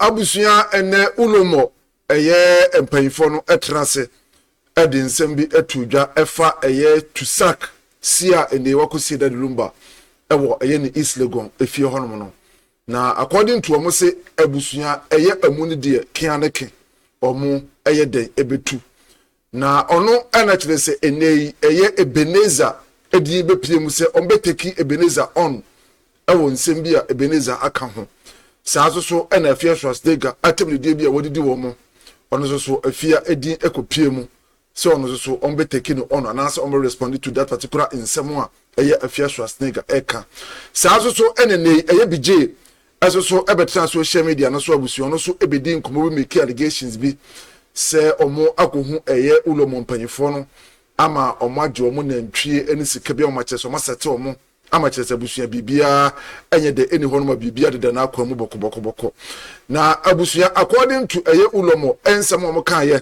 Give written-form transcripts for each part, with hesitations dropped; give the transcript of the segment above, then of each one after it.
abusuya ene Olumo empanyifo no etrase edi nsem bi etudwa efa tusak sia ene wakosi da Lumba ewo ni East Legon efie honom no na according to omo se abusuya amuni de kianeke omo den ebetu na ono ana kire se ene Ebenezer edi bepie mu se ombeteki Ebenezer on ewo nsem bi a Ebenezer aka ho saa so na afia schwarenegger atemne die bi a wodidi wo mo ono so afia edin ekopie mu se ono so ombeteki no ono na se respond to that particular nsem a afia schwarenegger eka saa so enene bije so ebetra social media no so abusu ono so ebedi nkomo bi make allegations bi se omo akohu Olumo mpanyifo no ama omo agye omo nantwie eni sika bi omo kyeso masete omo ama kyerese abusuya bibia enye de eni hono ma bibia de na akwa mu boko na abusuya according to Olumo ensem omo kan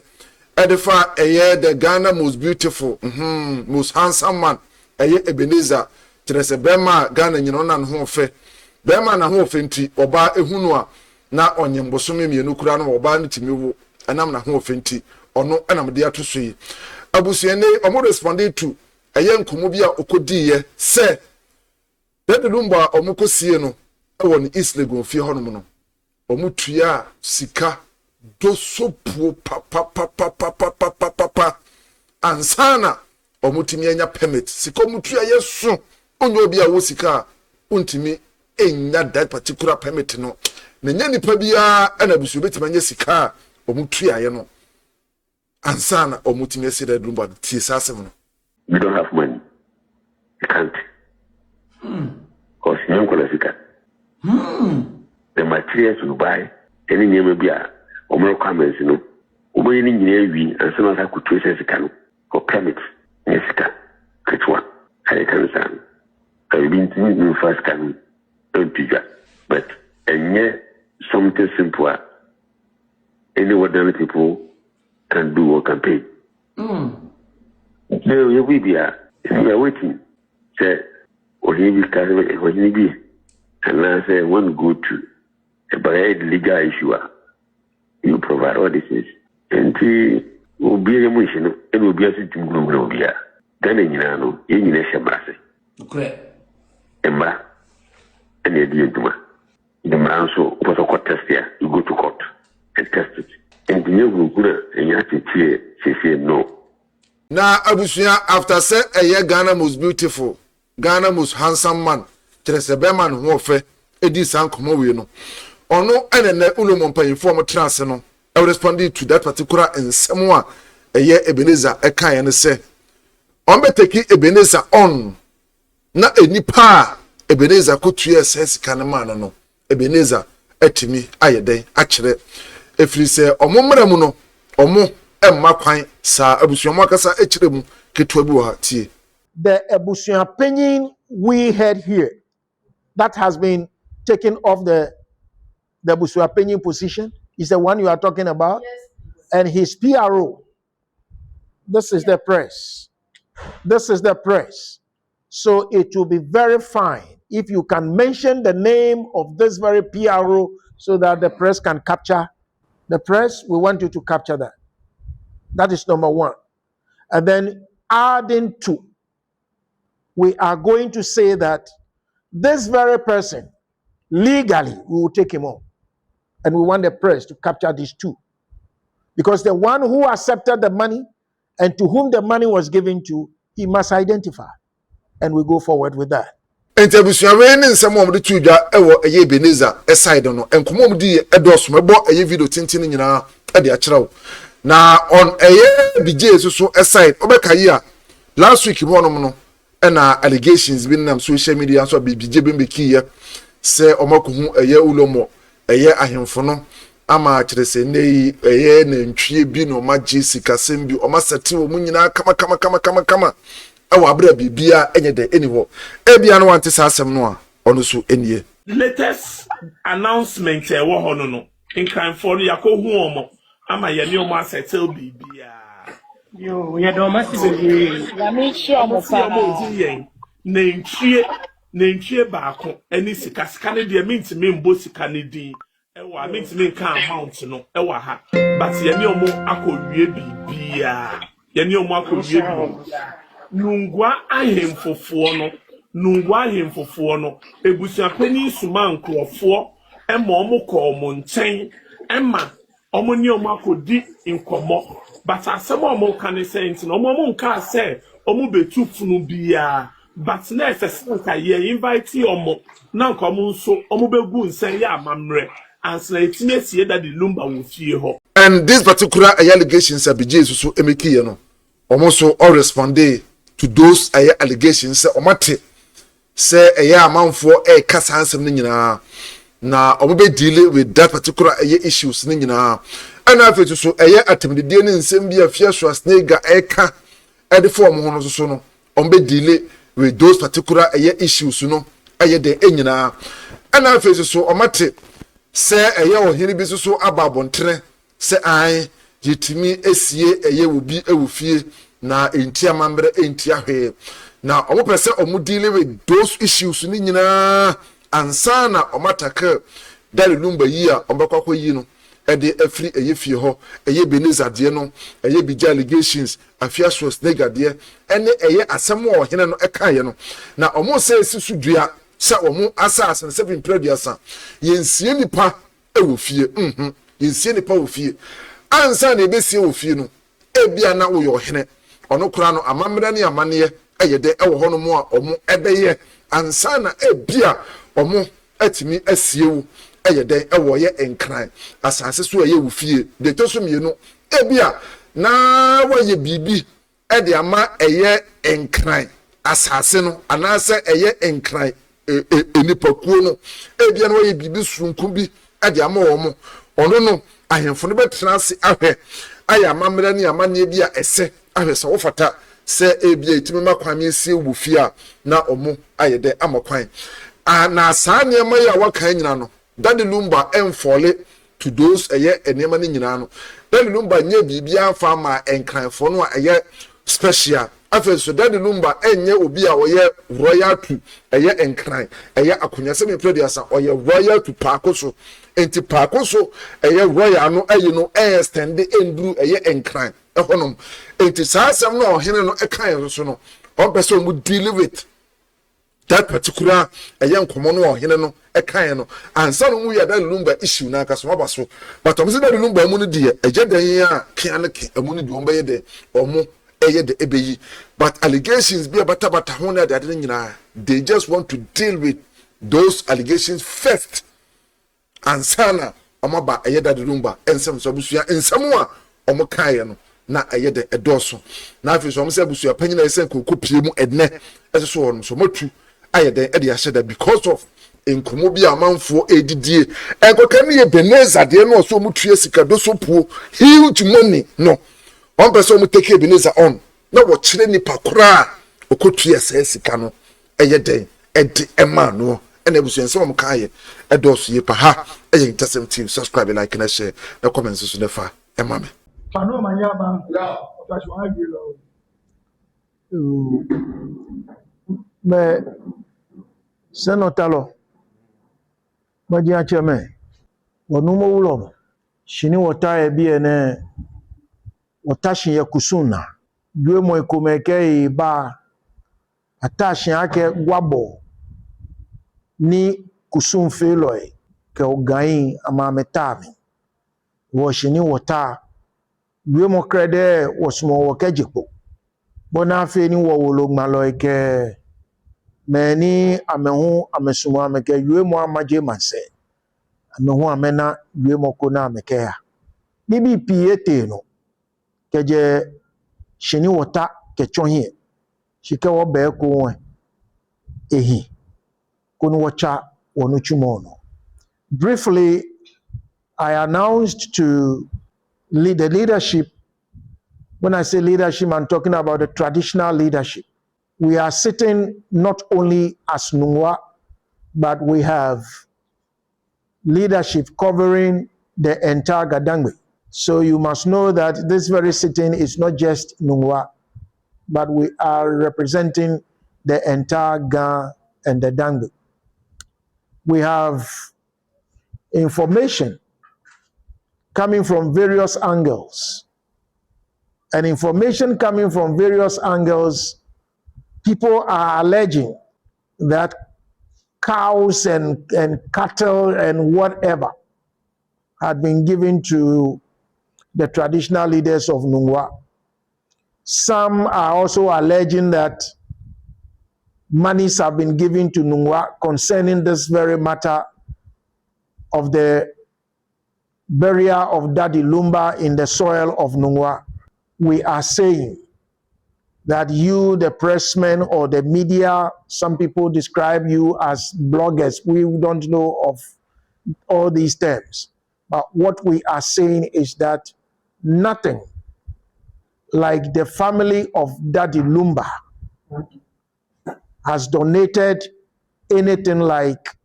edefa the Ghana most beautiful most handsome man Ebenezer kyerese bema Ghana nyino na ho fe bema na ho fe nti oba ehunu a na onyembosome mienu kura no oba ntimi wo anam na ho fe nti ono enam de atoso yi abusuya ne omo responded to nkomo bi a okodiye se the Lumba omukosie no won East Legon fie honom no omutua sika do sopo pa ansana omutimi anya permit sika omutua yeso onyo bi a wo sika untimi enya that particular permit no na nya nipa bia ana bisu betima anya sika omutua ye no ansana omutimi ese the Lumba tie sasem no. You don't have money, you can't. Because you the materials you buy, any name be a or comments, you know, obeying in and some other could trace as a canoe or permit, Jessica, catch one. I can stand. I've been to me first canoe, don't do that. But and yet something simpler. Any ordinary people can do or can pay. So you will be a waiting. Say, or he will carry what he be. And I say, one go to a bad legal issue. You provide all this. And he will be a mission, and will be a sitting room. Then in Yano, in Neshabase. Correct. Emma, and the Diantuma. The man so was a court test here. You go to court and test it. And the new group, and you have to cheer, she said no. Na abusuya after say Ghana most beautiful, Ghana most handsome man, Teresa Beman who fe edi san komo we no. Ono enene Olumo mpanyifo mo trance no. I responded to that particular nsem a Ebenezer eka ne say. Ombeteki Ebenezer on na enipa Ebenezer kotua sesika ne man no. Ebenezer etimi ayeden akire. Efiri se omomramu no, omo emma kwan sa abusuamu akasa ekiremu ketua bi wa tie. The Ebusuapanin we had here that has been taken off the Ebusuapanin position is the one you are talking about. Yes. And his PRO. This is the press. This is the press. So it will be very fine if you can mention the name of this very PRO so that the press can capture. The press, we want you to capture that. That is number one. And then adding to, we are going to say that this very person, legally, we will take him on. And we want the press to capture these two. Because the one who accepted the money and to whom the money was given to, he must identify. And we go forward with that. Abusuapanin nsem o de tudwa ewo Ebenezer aside no enkomo di edos mebo video tintin nyina e de akyerew na on bije so aside obeka yi a last week bonom no na allegations bi nam social media so bije bembeki ye se omakohu Olumo ahemfo no ama kyerese nei na ntwie bi no magye sikasem bi o masete wo nyina kama awa abra bibia enye de eniwo ebia no wante sasem no a ono so enie. Latest announcement e wo hono no nkan for yakohu omo ama ye ne omo asettle bibia yo ye do ma si ya me hia mo pa na ntwie baako ani sika ne de minti membo sika ne din ewa meet me kan amount no ewa ha but ye ni omo akowie bibia ye ni omo akowie bibia nungwa ahemfofo no ebusuapani suma nkrofo ema omo ko omo nchen ema omo ni omo akodi nkomo but asem omo kan say nti no omo nka say omo betu funu bia but na efesenka ye invite omo na nkomo nso omo begu nsen ya amamre answer etimesie that the Lumba will fear her. And this particular allegations are Jesus so emeki you know. Almost all responded to those allegations omate say man for a kasa ansem ni nyina na omobe deal with that particular issues ni nyina and after so atemdede ni nsem bia fia schwarenegger eka ede form ho no so no omobe deal with those particular issues no de nyina and after so omate se ohiri bi so ababontere se an yitimi esie wobi ewufie na entia mambre entia hwe na omopese deal with those issues ni nyina ansana omataka dali Lumba yi a ombekwa yi no ede afri fie ho Ebenezer de no bija allegations afia schwarenegger de ene asem o hene no ekaye no na omo se sisu dua se omo asase 7 preduasa yensie nipa ewufie yensie nipa wofie ansa na ebesie wofie no ebia na wo yo hene ono kura no amamra ne amane eyede ewo ho no mo a omo ebeye ansa na ebia omo atimi asiewu eyede ewo ye enkran asase so wofie de to so mienu ebia na waye bibi ede ama enkran asase no anase enkran enipakuo no ebia na waye bibi sunku bi ade ama wo ono no ahemfo no betena ase ahwe aya mamra ne amane bia ese ahwe so wofata se ebia itimi makwame ese wofia na omo ayede amakwan na saa nneema ya wakan nyina no dade Lumba enfole to those enema ne nyina no dade Lumba nye bibia fa ma enkranfo no special afeso dade Lumba enye obi a oye royal to enkran akonya se me preduasa oye royal to pakoso enti pakoso royal no no extend enduru enkran ehonom enti saa asem no ohene no ekan so no on person mu deal with that particular nkomo no ohene no ekan no ansa no mu ya dade Lumba issue na akaso abaso but omse dade Lumba mu no die ejedan a kian ke amu no de ombe de omo de ebeyi but allegations be bata hona de ade nyina they just want to deal with those allegations first ansana amaba dade Lumba ensem so busua ensem a omo kae no na de edoso na afi so omo se busua panyina esen kokopie mu edne eso so so matu de aheda because of enkomo bi amanfo edidie enkoka ne Ebenezer de no so mutue sika do so puo huge money no one person take Ebenezer on na wo kire nipa kura okotue sika no den edi ema no ena busu ense mo kaye edoso ye pa ha AHINTASEM TV subscribe like and share na comment so nefa ema me Pano manyaba otashwa agilo me senotalo magia cheme wonumo wulo shini wota bi ene wotashin ya kusuna dwe mo ikomeke ba atashin ake gwabo ni kusun feloi ke ogain amametami wo shini wota dwe mo krede wosmo wokejipo bona fe ni wo wolo gmalo ke meni amehu amesumo ameke dwe mo amaje manse amehu amena dwe mo kona ameke ya bibi piete no keje shini wota kechohie shike wo be ko ehi kono wacha wonu chumono. Briefly, I announced to lead the leadership. When I say leadership, I'm talking about the traditional leadership. We are sitting not only as Nungwa, but we have leadership covering the entire Gadangwe. So you must know that this very sitting is not just Nungwa, but we are representing the entire Ga and the Dangwe. We have information coming from various angles. And information coming from various angles, people are alleging that cows and cattle and whatever had been given to the traditional leaders of Nungwa. Some are also alleging that monies have been given to Nungwa concerning this very matter of the burial of Daddy Lumba in the soil of Nungwa. We are saying that you, the pressmen or the media, some people describe you as bloggers. We don't know of all these terms. But what we are saying is that nothing like the family of Daddy Lumba has donated anything like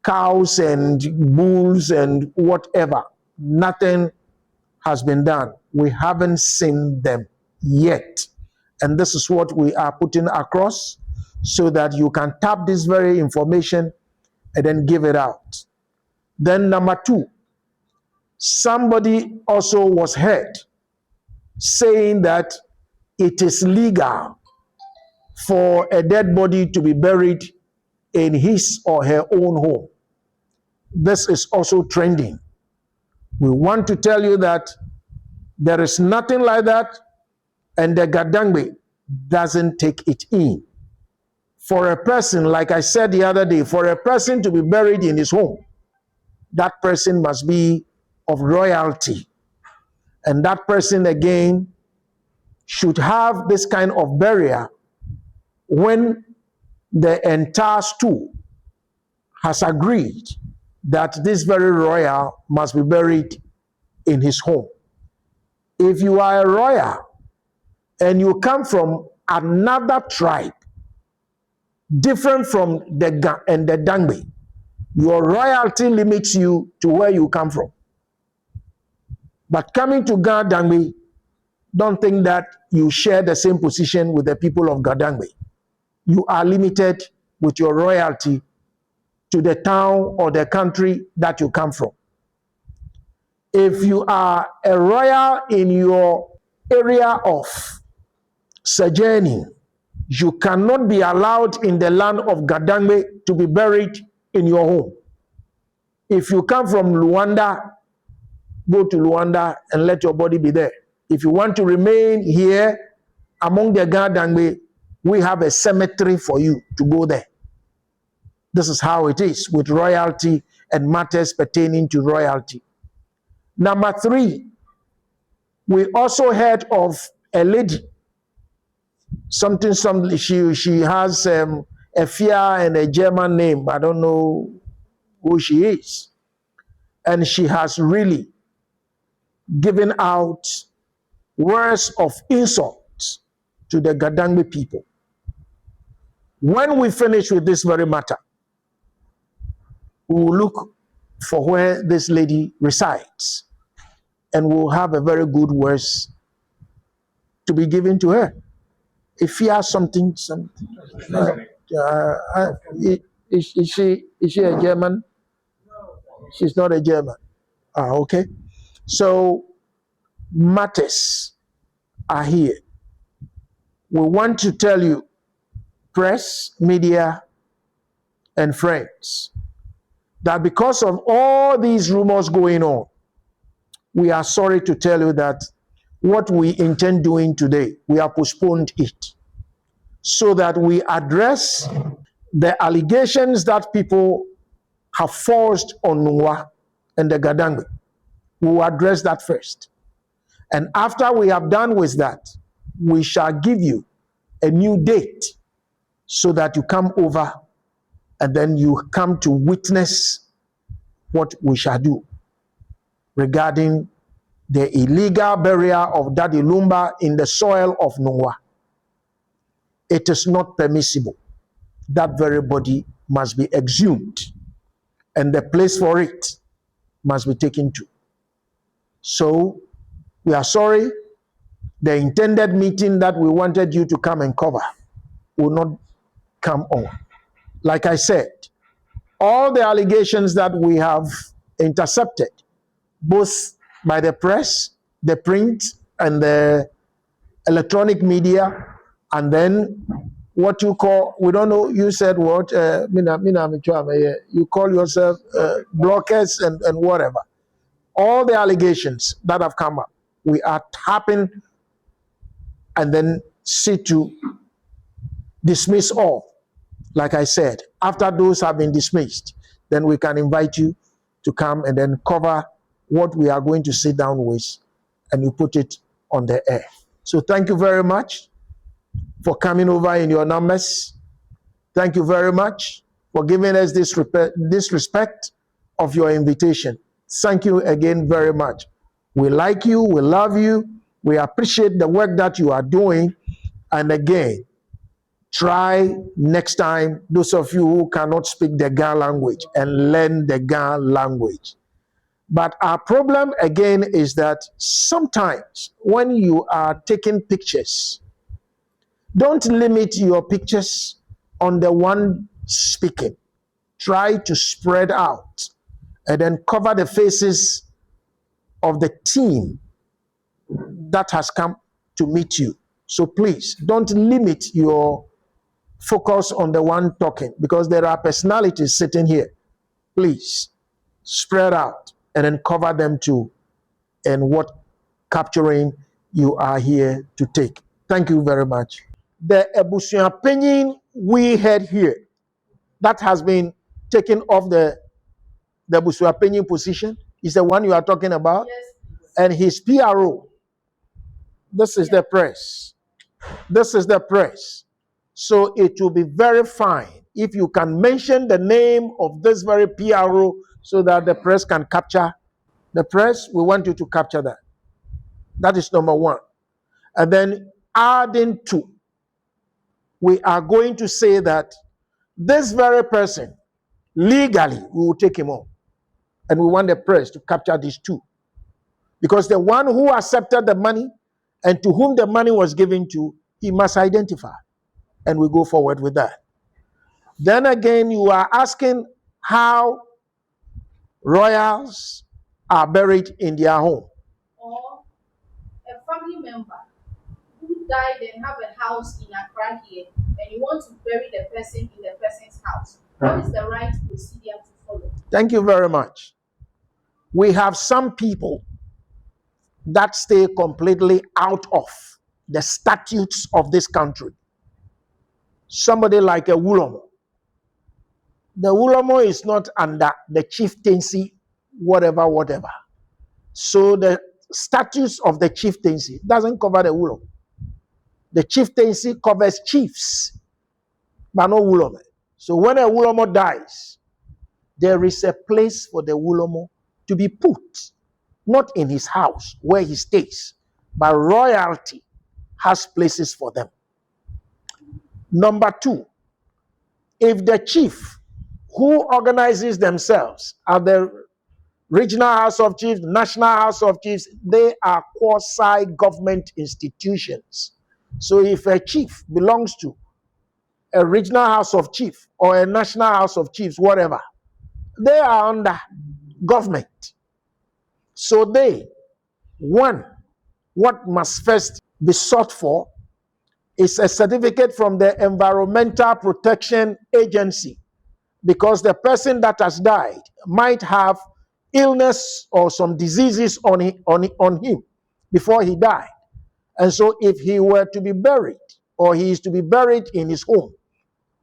cows and bulls and whatever. Nothing has been done. We haven't seen them yet. And this is what we are putting across so that you can tap this very information and then give it out. Then number two, somebody also was heard saying that it is legal for a dead body to be buried in his or her own home. This is also trending. We want to tell you that there is nothing like that, and the Gadangbe doesn't take it in. For a person, like I said the other day, for a person to be buried in his home, that person must be of royalty. And that person again should have this kind of burial when the entire stool has agreed that this very royal must be buried in his home. If you are a royal and you come from another tribe different from the Ga and the Dangbe, your royalty limits you to where you come from. But coming to Ga Dangbe, don't think that you share the same position with the people of Gadangbe. You are limited with your royalty to the town or the country that you come from. If you are a royal in your area of sojourning, you cannot be allowed in the land of Gadangbe to be buried in your home. If you come from Luanda, go to Luanda and let your body be there. If you want to remain here among the Gadangbe, we have a cemetery for you to go there. This is how it is with royalty and matters pertaining to royalty. Number three, we also heard of a lady, she has a Fia and a German name. I don't know who she is. And she has really given out words of insult to the Gadangbe people. When we finish with this very matter, we will look for where this lady resides and we'll have a very good words to be given to her. If you have something, is she a German? She's not a German. Okay. So matters are here. We want to tell you, press, media, and friends, that because of all these rumors going on, we are sorry to tell you that what we intend doing today, we have postponed it so that we address the allegations that people have forced on Nungwa and the Gadangbe. We will address that first. And after we have done with that, we shall give you a new date so that you come over and then you come to witness what we shall do regarding the illegal burial of Daddy Lumba in the soil of Nungwa. It is not permissible. That very body must be exhumed and the place for it must be taken to. So we are sorry, the intended meeting that we wanted you to come and cover will not come on. Like I said, all the allegations that we have intercepted, both by the press, the print, and the electronic media, and then what you call, we don't know, you said what, you call yourself blockers and whatever. All the allegations that have come up, we are tapping and then see to dismiss all. Like I said, after those have been dismissed, then we can invite you to come and then cover what we are going to sit down with, and you put it on the air. So thank you very much for coming over in your numbers. Thank you very much for giving us this respect of your invitation. Thank you again very much. We like you, we love you, we appreciate the work that you are doing. And again, try next time, those of you who cannot speak the Ga language, and learn the Ga language. But our problem again is that sometimes when you are taking pictures, don't limit your pictures on the one speaking. Try to spread out and then cover the faces of the team that has come to meet you. So please don't limit your focus on the one talking, because there are personalities sitting here. Please spread out and then cover them too, and what capturing you are here to take. Thank you very much. The Abusuapanin we had here, that has been taken off the Abusuapanin position, is the one you are talking about. Yes. And his PRO, this is the press. This is the press. So it will be very fine if you can mention the name of this very PRO so that the press can capture. The press, we want you to capture that. That is number one. And then adding to, we are going to say that this very person, legally, we will take him on. And we want the press to capture these two. Because the one who accepted the money and to whom the money was given to, he must identify. And we go forward with that. Then again, you are asking how royals are buried in their home. Or a family member who died and have a house in Accra here, and you want to bury the person in the person's house. What is the right procedure to follow? Thank you very much. We have some people that stay completely out of the statutes of this country. Somebody like a Olumo. The Olumo is not under the chieftaincy, whatever. So the statutes of the chieftaincy doesn't cover the Olumo. The chieftaincy covers chiefs, but no Olumo. So when a Olumo dies, there is a place for the Olumo to be put, not in his house where he stays, but royalty has places for them. Number two, if the chief who organizes themselves at the regional house of chiefs, national house of chiefs, they are quasi-government institutions. So if a chief belongs to a regional house of chiefs or a national house of chiefs, whatever, they are under government. So what must first be sought for is a certificate from the Environmental Protection Agency, because the person that has died might have illness or some diseases on him before he died. And so if he were to be buried, or he is to be buried in his home,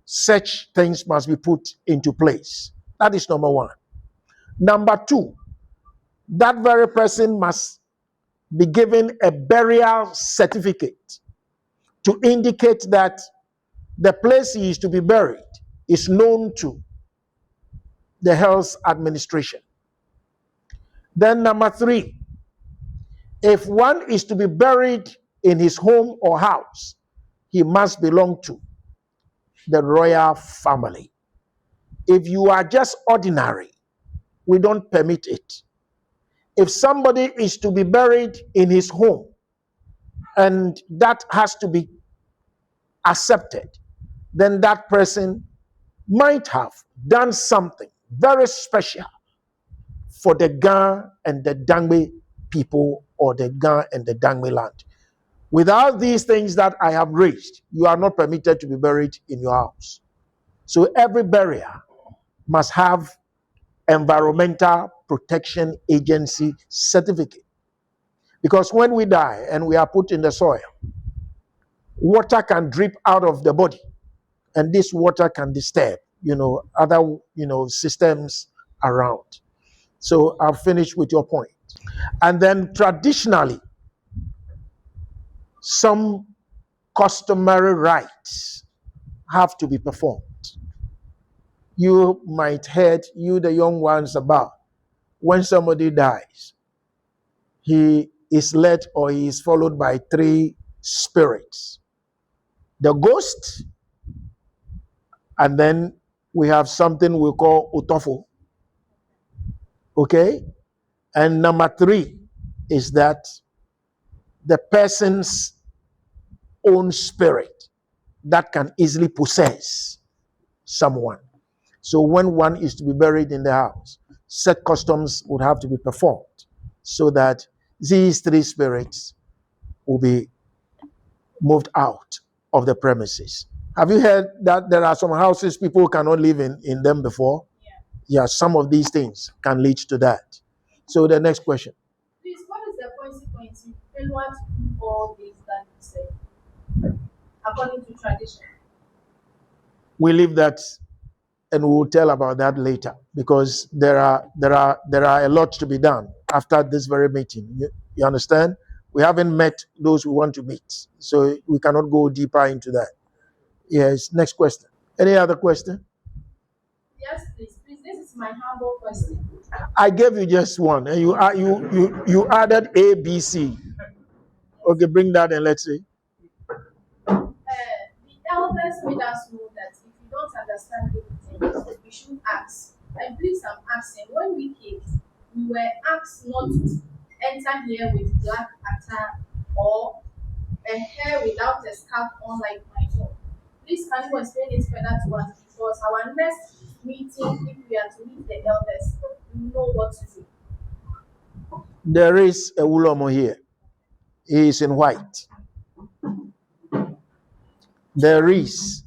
such things must be put into place. That is number one. Number two, that very person must be given a burial certificate to indicate that the place he is to be buried is known to the health administration. Then number three, if one is to be buried in his home or house, he must belong to the royal family. If you are just ordinary, we don't permit it. If somebody is to be buried in his home, and that has to be accepted, then that person might have done something very special for the Ga and the Dangme people or the Ga and the Dangme land. Without these things that I have raised, you are not permitted to be buried in your house. So every burial must have Environmental Protection Agency certificate. Because when we die and we are put in the soil, water can drip out of the body, and this water can disturb, other, systems around. So I'll finish with your point. And then traditionally, some customary rites have to be performed. You might heard, the young ones, about when somebody dies, he is led or he is followed by 3 spirits. The ghost, and then we have something we call utofo. Okay? And number 3 is that the person's own spirit that can easily possess someone. So when one is to be buried in the house, set customs would have to be performed so that these 3 spirits will be moved out of the premises. Have you heard that there are some houses people cannot live in them before? Yeah, some of these things can lead to that. So the next question. Please, what is the consequence if failure to do all these that you said, according to tradition? We leave that and we'll tell about that later, because there are a lot to be done after this very meeting. You understand? We haven't met those we want to meet, so we cannot go deeper into that. Yes, next question. Any other question? Yes, please. Please, this is my humble question. I gave you just one, and you added A, B, C. Okay, bring that and let's see. The elders made us know that if you don't understand anything, we should ask. And please, I'm asking. When we came, we were asked not to enter here with black attire or a hair without a scarf on like my own. Please, can you explain it further to us? Because our next meeting, if we are to meet the elders, we know what to do. There is a Olumo here. He is in white. There is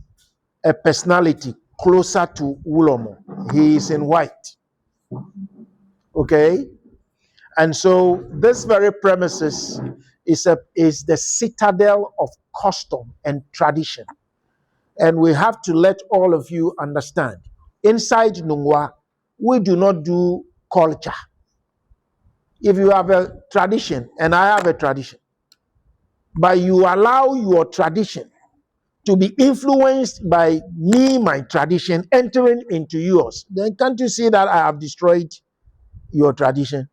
a personality closer to Olumo. He is in white. Okay? And so this very premises is the citadel of custom and tradition. And we have to let all of you understand. Inside Nungwa, we do not do culture. If you have a tradition, and I have a tradition, but you allow your tradition to be influenced by me, my tradition, entering into yours, then can't you see that I have destroyed your tradition?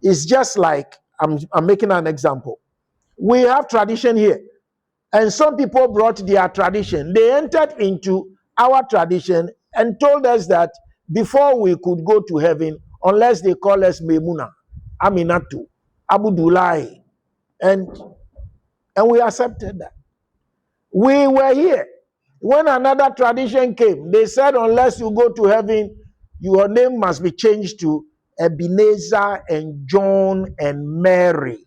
It's just like, I'm making an example. We have tradition here, and some people brought their tradition. They entered into our tradition and told us that before we could go to heaven, unless they call us Memuna, Aminatu, Abudulai, and we accepted that. We were here. When another tradition came, they said unless you go to heaven, your name must be changed to Ebenezer and John and Mary.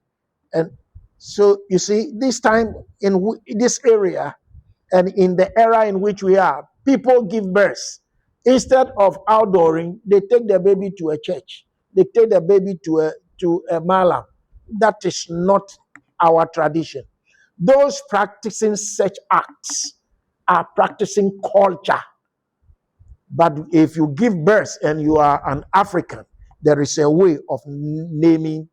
And so you see, this time in this area and in the era in which we are, people give birth. Instead of outdooring, they take their baby to a church. They take their baby to a malam. That is not our tradition. Those practicing such acts are practicing culture. But if you give birth and you are an African, there is a way of naming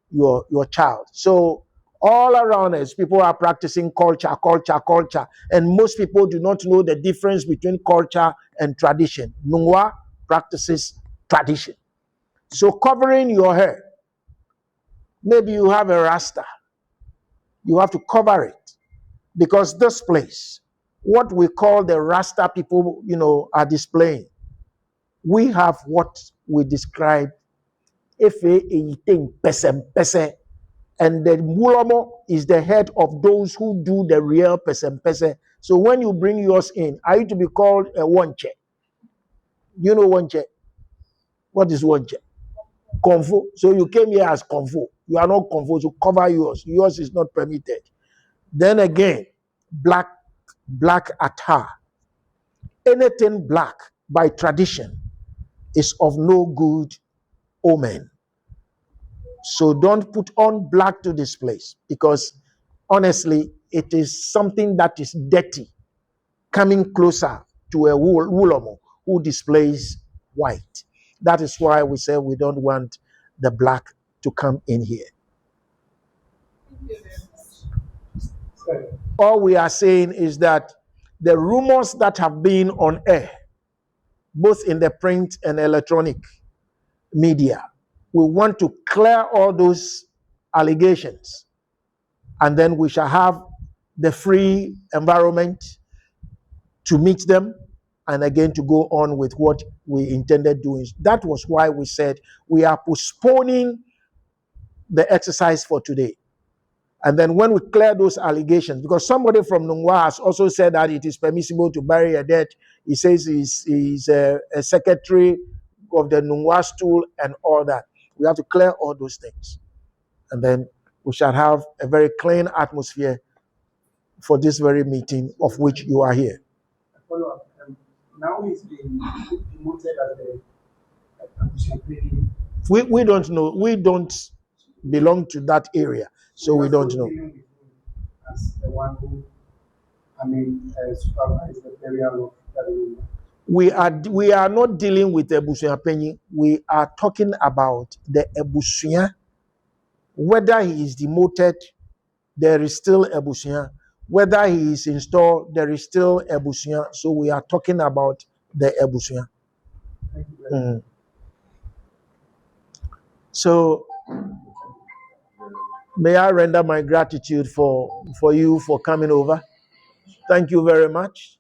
your child. So all around us, people are practicing culture. And most people do not know the difference between culture and tradition. Nungwa practices tradition. So covering your hair, maybe you have a rasta. You have to cover it. Because this place, what we call the Rasta people, are displaying. We have what we describe, and the Olumo is the head of those who do the real pese. So when you bring yours in, are you to be called a wanche? You know wanche? What is wanche? Convo. So you came here as convo. You are not convo, so cover yours. Yours is not permitted. Then again, black attire. Anything black by tradition is of no good omen. So don't put on black to this place, because honestly, it is something that is dirty, coming closer to a Olumo who displays white. That is why we say we don't want the black to come in here. All we are saying is that the rumors that have been on air, both in the print and electronic media, we want to clear all those allegations, and then we shall have the free environment to meet them and again to go on with what we intended doing. That was why we said we are postponing the exercise for today. And then when we clear those allegations, because somebody from Nungwa has also said that it is permissible to bury a dead. He says he's a secretary of the Nungwa stool and all that. We have to clear all those things. And then we shall have a very clean atmosphere for this very meeting of which you are here. Follow-up. Now he's been demoted as the We don't know. We don't belong to that area, so we don't know. As the one who, supervised the burial of that woman. We are not dealing with Ebusuapanin. We are talking about the Ebusua. Whether he is demoted, there is still Ebusua. Whether he is installed, there is still Ebusua. So we are talking about the Ebusua. Thank you very much. So may I render my gratitude for you for coming over. Thank you very much.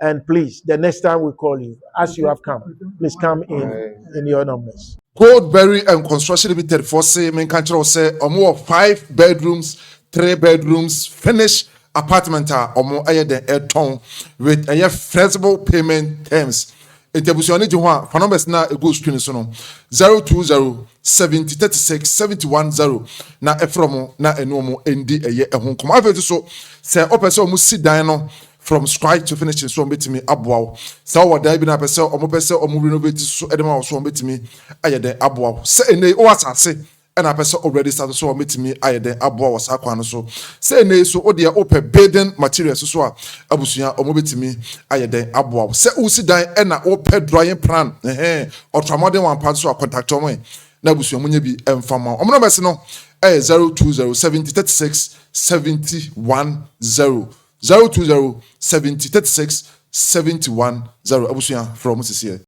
And please, the next time we call you, as you have come, please come in your numbers. Goldberry and Construction Limited for say main country say more 5 bedrooms, 3 bedrooms, finished apartment or more a ton with a flexible payment terms. Etebusioni Juha, for numbers na a good screen sono 020 70 36 710 na efromo na enomo endi eye ehun kom afetu so se opese o mu si dan no from scratch to finish so betimi aboawo se o wada bi na pese o mo pese o mu renovate so edema so betimi ayede aboawo se ene o asase and I person already started so meet me I then aboa was aquano so say ne so odia open building materials so abusuya omobetimi I then aboa say usi dan and na open drawing plan ultramodern one part so contact me na abusuya munye bi emfama omno bese no 020 70 36 710 020 70 36 710 abusuya from Mrs.